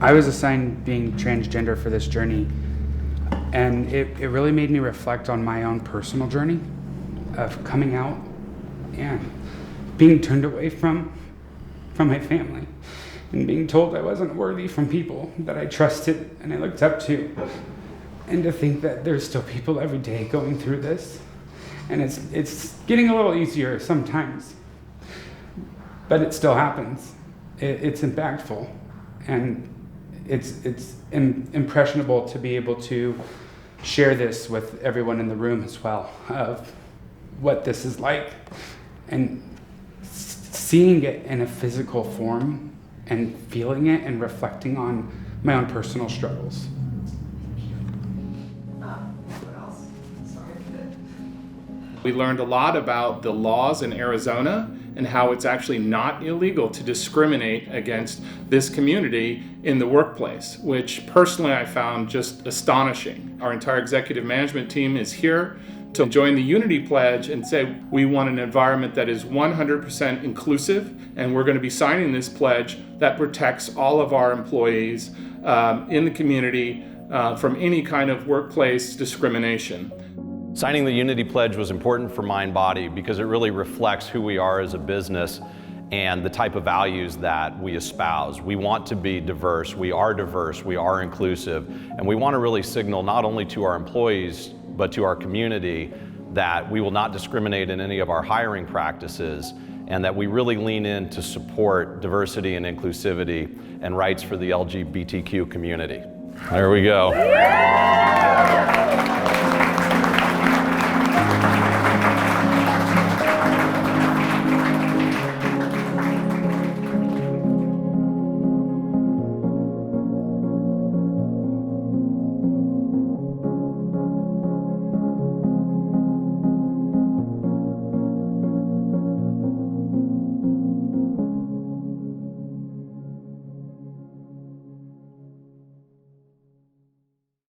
I was assigned being transgender for this journey, and it really made me reflect on my own personal journey of coming out and being turned away from my family and being told I wasn't worthy from people that I trusted and I looked up to. And to think that there's still people every day going through this, and it's getting a little easier sometimes, but it still happens. It's impactful, and it's impressionable to be able to share this with everyone in the room as well, of what this is like, and seeing it in a physical form and feeling it and reflecting on my own personal struggles. We learned a lot about the laws in Arizona and how it's actually not illegal to discriminate against this community in the workplace, which personally I found just astonishing. Our entire executive management team is here to join the Unity Pledge and say we want an environment that is 100% inclusive, and we're going to be signing this pledge that protects all of our employees in the community from any kind of workplace discrimination. Signing the Unity Pledge was important for MindBody because it really reflects who we are as a business and the type of values that we espouse. We want to be diverse, we are inclusive, and we want to really signal not only to our employees but to our community that we will not discriminate in any of our hiring practices, and that we really lean in to support diversity and inclusivity and rights for the LGBTQ community. There we go.